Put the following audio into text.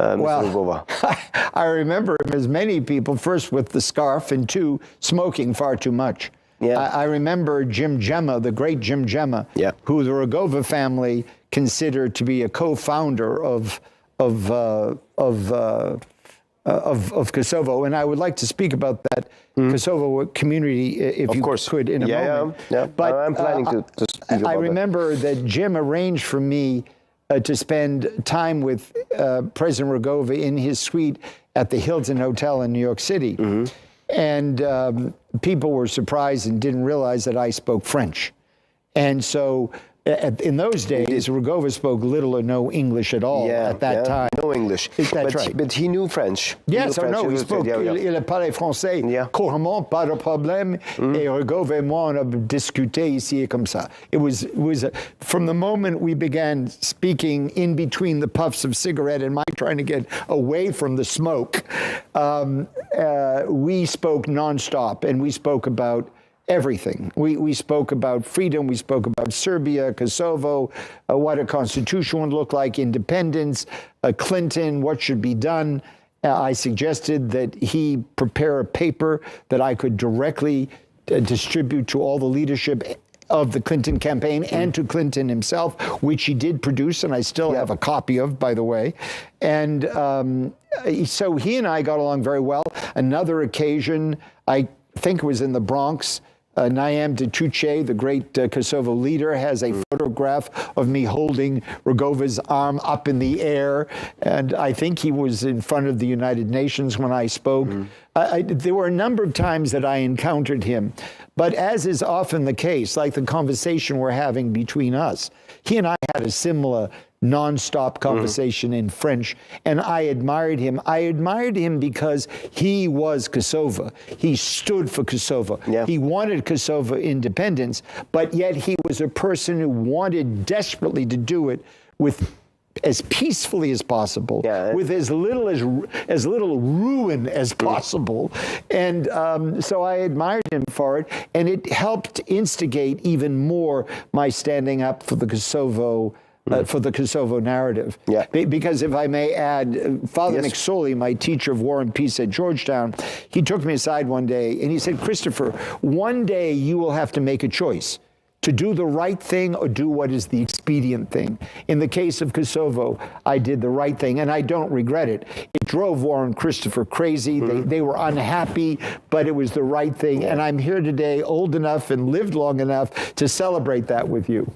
Mr. Rugova? I remember him, as many people, first with the scarf, and two, smoking far too much. Yeah. I remember Jim Gemma, the great Jim Gemma, who the Rugova family considered to be a co-founder of Kosovo, and I would like to speak about that Kosovo community, if you could, in a moment. Yeah. But I'm planning to speak about I remember that Jim arranged for me to spend time with President Rugova in his suite at the Hilton Hotel in New York City. And people were surprised and didn't realize that I spoke French. And so in those days, Rugova spoke little or no English at all at that time. No English. That's right. But he knew French. Yes, he spoke. Il parlait français couramment, pas de problème. Et Rugova et moi, on a discuté ici comme ça. It was from the moment we began speaking in between the puffs of cigarette and my trying to get away from the smoke, we spoke nonstop, and we spoke about everything. We spoke about freedom. We spoke about Serbia, Kosovo, what a constitution would look like, independence, Clinton, what should be done. I suggested that he prepare a paper that I could directly distribute to all the leadership of the Clinton campaign and to Clinton himself, which he did produce, and I still have a copy of, by the way. And so he and I got along very well. Another occasion, I think it was in the Bronx, Naim Tuche, the great Kosovo leader, has a photograph of me holding Rugova's arm up in the air, and I think he was in front of the United Nations when I spoke. There were a number of times that I encountered him, but as is often the case, like the conversation we're having between us, he and I had a similar non-stop conversation in French, and I admired him. I admired him because he was Kosovo. He stood for Kosovo. He wanted Kosovo independence, but yet he was a person who wanted desperately to do it with as peacefully as possible, with as little ruin as possible. And so I admired him for it, and it helped instigate even more my standing up for the Kosovo narrative. Because if I may add, Father McSorley, my teacher of War and Peace at Georgetown, he took me aside one day and he said, Christopher, one day you will have to make a choice to do the right thing or do what is the expedient thing. In the case of Kosovo, I did the right thing, and I don't regret it. It drove Warren Christopher crazy. They were unhappy, but it was the right thing. And I'm here today, old enough and lived long enough to celebrate that with you.